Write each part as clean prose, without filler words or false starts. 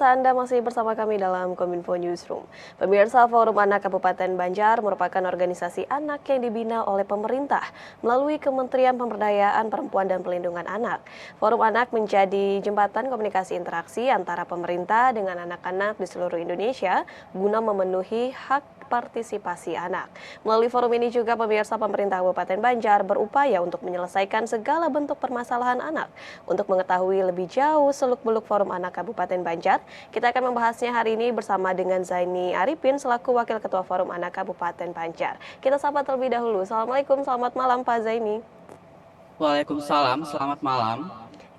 pemirsa, Anda masih bersama kami dalam Kominfo Newsroom. Pemirsa, Forum Anak Kabupaten Banjar merupakan organisasi anak yang dibina oleh pemerintah melalui Kementerian Pemberdayaan Perempuan dan Pelindungan Anak. Forum Anak menjadi jembatan komunikasi interaksi antara pemerintah dengan anak-anak di seluruh Indonesia guna memenuhi hak partisipasi anak. Melalui forum ini juga pemirsa, pemerintah Kabupaten Banjar berupaya untuk menyelesaikan segala bentuk permasalahan anak. Untuk mengetahui lebih jauh seluk-beluk Forum Anak Kabupaten Banjar, kita akan membahasnya hari ini bersama dengan Zaini Arifin selaku Wakil Ketua Forum Anak Kabupaten Banjar. Kita sapa terlebih dahulu. Assalamualaikum, selamat malam Pak Zaini. Waalaikumsalam, selamat malam.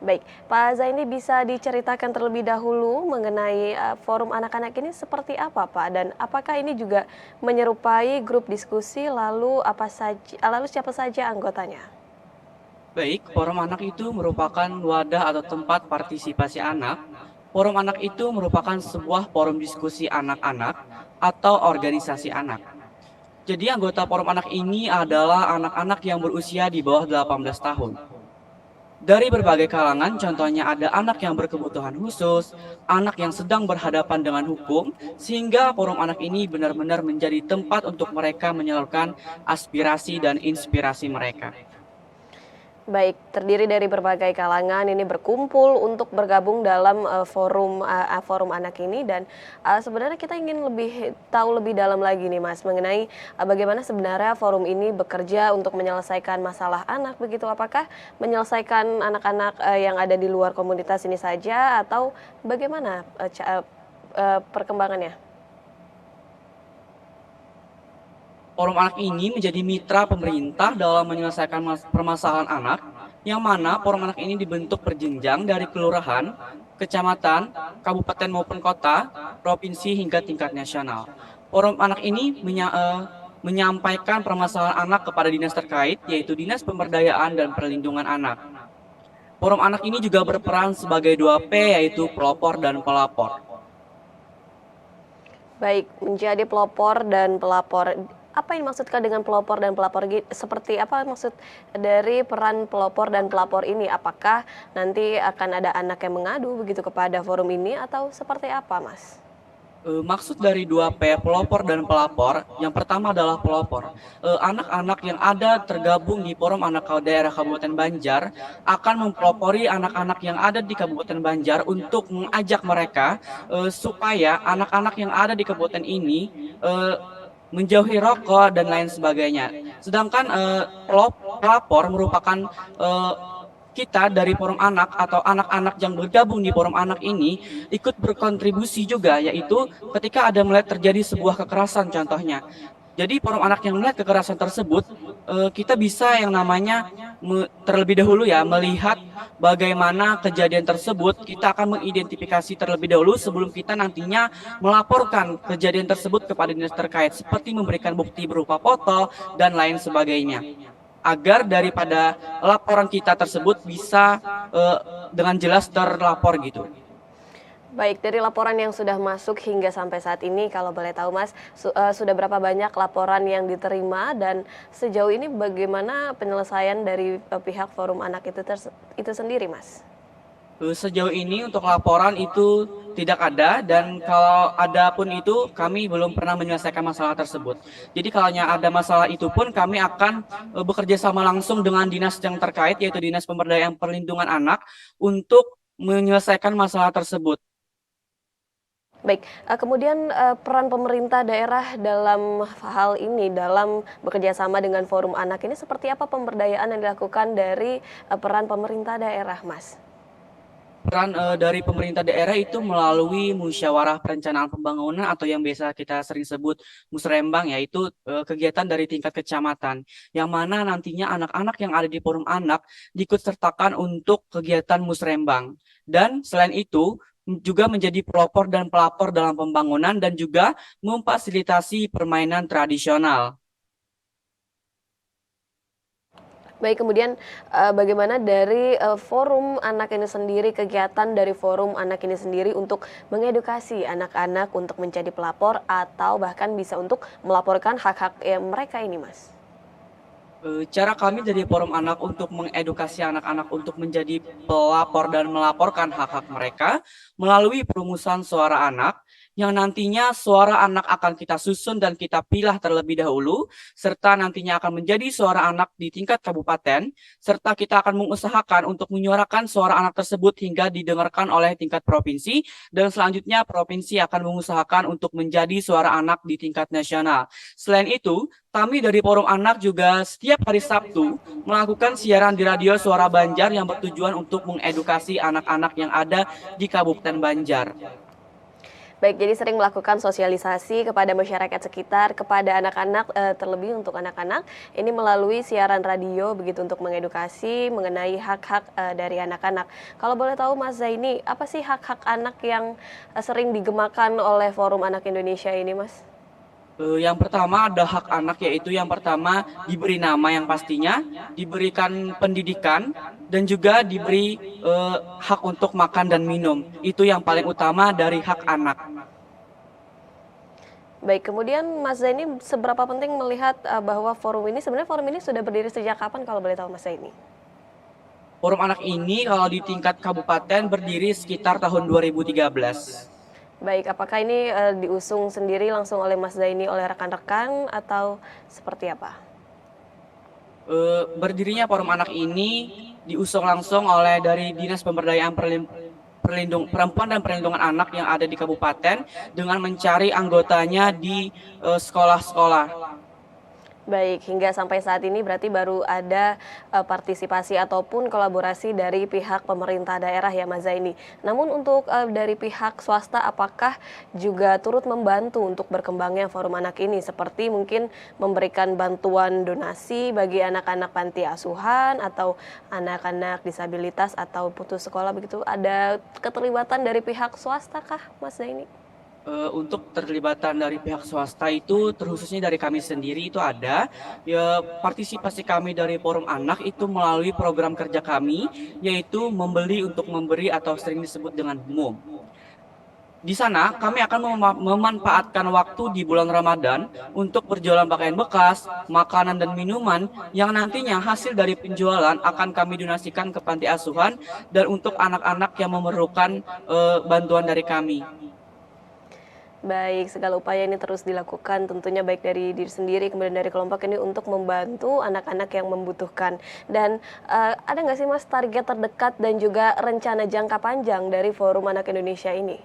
Baik, Pak Zaini, bisa diceritakan terlebih dahulu mengenai forum anak-anak ini seperti apa, Pak? Dan apakah ini juga menyerupai grup diskusi, lalu siapa saja anggotanya? Baik, Forum Anak itu merupakan wadah atau tempat partisipasi anak. Forum Anak itu merupakan sebuah forum diskusi anak-anak atau organisasi anak. Jadi anggota Forum Anak ini adalah anak-anak yang berusia di bawah 18 tahun. Dari berbagai kalangan, contohnya ada anak yang berkebutuhan khusus, anak yang sedang berhadapan dengan hukum, sehingga Forum Anak ini benar-benar menjadi tempat untuk mereka menyalurkan aspirasi dan inspirasi mereka. Baik, terdiri dari berbagai kalangan ini berkumpul untuk bergabung dalam forum anak ini, dan sebenarnya kita ingin tahu lebih dalam lagi nih Mas mengenai bagaimana sebenarnya forum ini bekerja untuk menyelesaikan masalah anak begitu. Apakah menyelesaikan anak-anak yang ada di luar komunitas ini saja atau bagaimana perkembangannya? Forum Anak ini menjadi mitra pemerintah dalam menyelesaikan permasalahan anak, yang mana Forum Anak ini dibentuk berjenjang dari kelurahan, kecamatan, kabupaten maupun kota, provinsi hingga tingkat nasional. Forum Anak ini menyampaikan permasalahan anak kepada dinas terkait, yaitu Dinas Pemberdayaan dan Perlindungan Anak. Forum Anak ini juga berperan sebagai 2P, yaitu pelopor dan pelapor. Baik, menjadi pelopor dan pelapor. Apa yang dimaksudkan dengan pelopor dan pelapor? Seperti apa maksud dari peran pelopor dan pelapor ini? Apakah nanti akan ada anak yang mengadu begitu kepada forum ini atau seperti apa, Mas? Maksud dari 2P, pelopor dan pelapor, yang pertama adalah pelopor. Anak-anak yang ada tergabung di Forum Anak Daerah Kabupaten Banjar akan mempelopori anak-anak yang ada di Kabupaten Banjar untuk mengajak mereka supaya anak-anak yang ada di kabupaten ini menjauhi rokok dan lain sebagainya. Sedangkan pelapor merupakan kita dari Forum Anak atau anak-anak yang bergabung di Forum Anak ini ikut berkontribusi juga, yaitu ketika ada melihat terjadi sebuah kekerasan contohnya. Jadi Forum Anak yang melihat kekerasan tersebut, kita bisa yang namanya terlebih dahulu ya melihat bagaimana kejadian tersebut. Kita akan mengidentifikasi terlebih dahulu sebelum kita nantinya melaporkan kejadian tersebut kepada dinas terkait, seperti memberikan bukti berupa foto dan lain sebagainya, agar daripada laporan kita tersebut bisa dengan jelas terlapor gitu. Baik, dari laporan yang sudah masuk hingga sampai saat ini, kalau boleh tahu Mas, sudah berapa banyak laporan yang diterima dan sejauh ini bagaimana penyelesaian dari pihak Forum Anak itu sendiri, Mas? Sejauh ini untuk laporan itu tidak ada, dan kalau ada pun itu kami belum pernah menyelesaikan masalah tersebut. Jadi kalau ada masalah itu pun kami akan bekerja sama langsung dengan dinas yang terkait, yaitu Dinas Pemberdayaan Perlindungan Anak, untuk menyelesaikan masalah tersebut. Baik, kemudian peran pemerintah daerah dalam hal ini, dalam bekerja sama dengan Forum Anak ini seperti apa pemberdayaan yang dilakukan dari peran pemerintah daerah, Mas? Peran dari pemerintah daerah itu melalui musyawarah perencanaan pembangunan atau yang biasa kita sering sebut musrembang, yaitu kegiatan dari tingkat kecamatan, yang mana nantinya anak-anak yang ada di Forum Anak diikutsertakan untuk kegiatan musrembang. Dan selain itu juga menjadi pelopor dan pelapor dalam pembangunan dan juga memfasilitasi permainan tradisional. Baik, kemudian bagaimana dari Forum Anak ini sendiri, kegiatan dari Forum Anak ini sendiri untuk mengedukasi anak-anak untuk menjadi pelapor atau bahkan bisa untuk melaporkan hak-hak mereka ini, Mas? Cara kami dari Forum Anak untuk mengedukasi anak-anak untuk menjadi pelapor dan melaporkan hak-hak mereka melalui perumusan suara anak yang nantinya suara anak akan kita susun dan kita pilah terlebih dahulu serta nantinya akan menjadi suara anak di tingkat kabupaten serta kita akan mengusahakan untuk menyuarakan suara anak tersebut hingga didengarkan oleh tingkat provinsi dan selanjutnya provinsi akan mengusahakan untuk menjadi suara anak di tingkat nasional. Selain itu, kami dari Forum Anak juga setiap hari Sabtu melakukan siaran di radio Suara Banjar yang bertujuan untuk mengedukasi anak-anak yang ada di Kabupaten Banjar. Baik, jadi sering melakukan sosialisasi kepada masyarakat sekitar, kepada anak-anak, terlebih untuk anak-anak, ini melalui siaran radio begitu untuk mengedukasi mengenai hak-hak dari anak-anak. Kalau boleh tahu Mas Zaini, apa sih hak-hak anak yang sering digemakan oleh Forum Anak Indonesia ini, Mas? Yang pertama ada hak anak yaitu yang pertama diberi nama yang pastinya, diberikan pendidikan, dan juga diberi hak untuk makan dan minum. Itu yang paling utama dari hak anak. Baik, kemudian Mas Zaini seberapa penting melihat bahwa sebenarnya forum ini sudah berdiri sejak kapan kalau boleh tahu Mas Zaini? Forum anak ini kalau di tingkat kabupaten berdiri sekitar tahun 2013. Baik, apakah ini diusung sendiri langsung oleh Mas Zaini oleh rekan-rekan atau seperti apa? Berdirinya Forum Anak ini diusung langsung oleh dari Dinas Pemberdayaan Perempuan dan Perlindungan Anak yang ada di kabupaten dengan mencari anggotanya di sekolah-sekolah. Baik, hingga sampai saat ini berarti baru ada partisipasi ataupun kolaborasi dari pihak pemerintah daerah ya Mas Zaini. Namun untuk dari pihak swasta apakah juga turut membantu untuk berkembangnya forum anak ini seperti mungkin memberikan bantuan donasi bagi anak-anak panti asuhan atau anak-anak disabilitas atau putus sekolah begitu? Ada keterlibatan dari pihak swasta kah Mas Zaini? Untuk terlibatan dari pihak swasta itu terkhususnya dari kami sendiri itu ada ya, partisipasi kami dari Forum Anak itu melalui program kerja kami yaitu membeli untuk memberi atau sering disebut dengan MUM. Di sana kami akan memanfaatkan waktu di bulan Ramadan untuk berjualan pakaian bekas, makanan dan minuman yang nantinya hasil dari penjualan akan kami donasikan ke panti asuhan dan untuk anak-anak yang memerlukan bantuan dari kami. Baik, segala upaya ini terus dilakukan tentunya baik dari diri sendiri kemudian dari kelompok ini untuk membantu anak-anak yang membutuhkan. Dan ada nggak sih Mas target terdekat dan juga rencana jangka panjang dari Forum Anak Indonesia ini?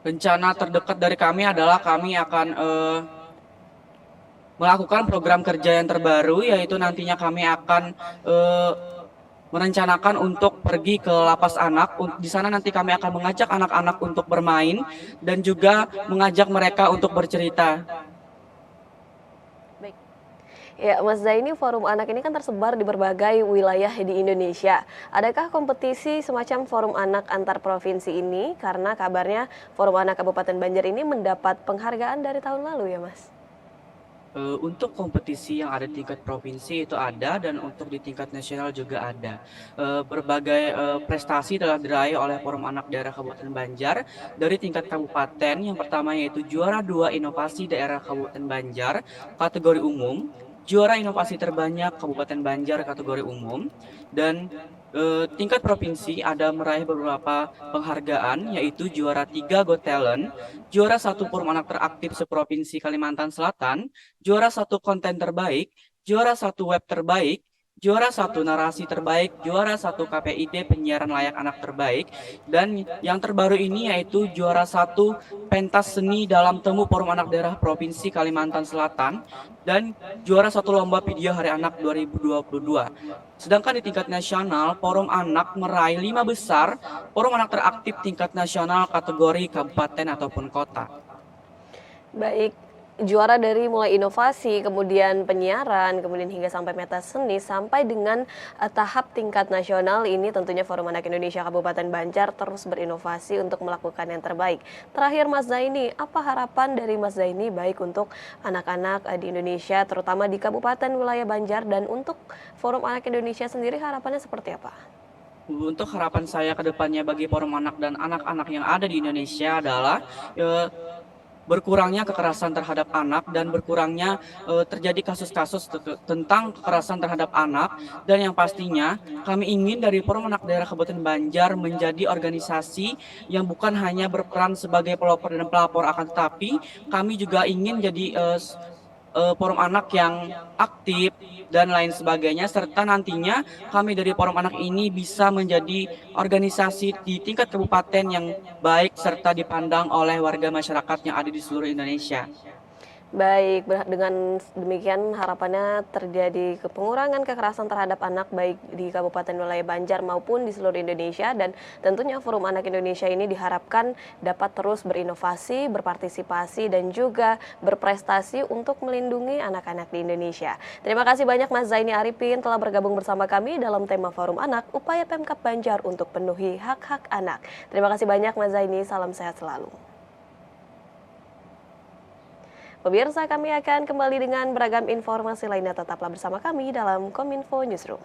Rencana terdekat dari kami adalah kami akan melakukan program kerja yang terbaru yaitu nantinya kami akan merencanakan untuk pergi ke lapas anak. Di sana nanti kami akan mengajak anak-anak untuk bermain dan juga mengajak mereka untuk bercerita. Baik. Ya, Mas Zaini, Forum Anak ini kan tersebar di berbagai wilayah di Indonesia. Adakah kompetisi semacam Forum Anak antar provinsi ini? Karena kabarnya Forum Anak Kabupaten Banjar ini mendapat penghargaan dari tahun lalu ya, Mas? Untuk kompetisi yang ada di tingkat provinsi itu ada dan untuk di tingkat nasional juga ada. Berbagai prestasi telah diraih oleh Forum Anak Daerah Kabupaten Banjar dari tingkat kabupaten. Yang pertama yaitu juara 2 inovasi daerah Kabupaten Banjar kategori umum, juara inovasi terbanyak Kabupaten Banjar kategori umum, dan tingkat provinsi ada meraih beberapa penghargaan yaitu juara 3 Got Talent, juara 1 Forum Anak Teraktif seprovinsi Kalimantan Selatan, juara 1 konten terbaik, juara 1 web terbaik, juara 1 narasi terbaik, juara 1 KPID penyiaran layak anak terbaik, dan yang terbaru ini yaitu juara 1 pentas seni dalam temu Forum Anak Daerah Provinsi Kalimantan Selatan, dan juara 1 lomba video Hari Anak 2022. Sedangkan di tingkat nasional, Forum Anak meraih 5 besar Forum Anak Teraktif tingkat nasional kategori kabupaten ataupun kota. Baik, juara dari mulai inovasi, kemudian penyiaran, kemudian hingga sampai pentas seni, sampai dengan tahap tingkat nasional ini tentunya Forum Anak Indonesia Kabupaten Banjar terus berinovasi untuk melakukan yang terbaik. Terakhir Mas Zaini, apa harapan dari Mas Zaini baik untuk anak-anak di Indonesia, terutama di Kabupaten wilayah Banjar, dan untuk Forum Anak Indonesia sendiri harapannya seperti apa? Untuk harapan saya ke depannya bagi Forum Anak dan anak-anak yang ada di Indonesia adalah berkurangnya kekerasan terhadap anak dan berkurangnya terjadi kasus-kasus tentang kekerasan terhadap anak. Dan yang pastinya kami ingin dari Forum Anak Daerah Kabupaten Banjar menjadi organisasi yang bukan hanya berperan sebagai pelopor dan pelapor, akan tetapi kami juga ingin jadi forum anak yang aktif dan lain sebagainya, serta nantinya kami dari forum anak ini bisa menjadi organisasi di tingkat kabupaten yang baik serta dipandang oleh warga masyarakat yang ada di seluruh Indonesia. Baik, dengan demikian harapannya terjadi pengurangan kekerasan terhadap anak baik di Kabupaten wilayah Banjar maupun di seluruh Indonesia, dan tentunya Forum Anak Indonesia ini diharapkan dapat terus berinovasi, berpartisipasi, dan juga berprestasi untuk melindungi anak-anak di Indonesia. Terima kasih banyak Mas Zaini Arifin telah bergabung bersama kami dalam tema Forum Anak, upaya Pemkab Banjar untuk penuhi hak-hak anak. Terima kasih banyak Mas Zaini, salam sehat selalu. Pemirsa, kami akan kembali dengan beragam informasi lainnya. Tetaplah bersama kami dalam Kominfo Newsroom.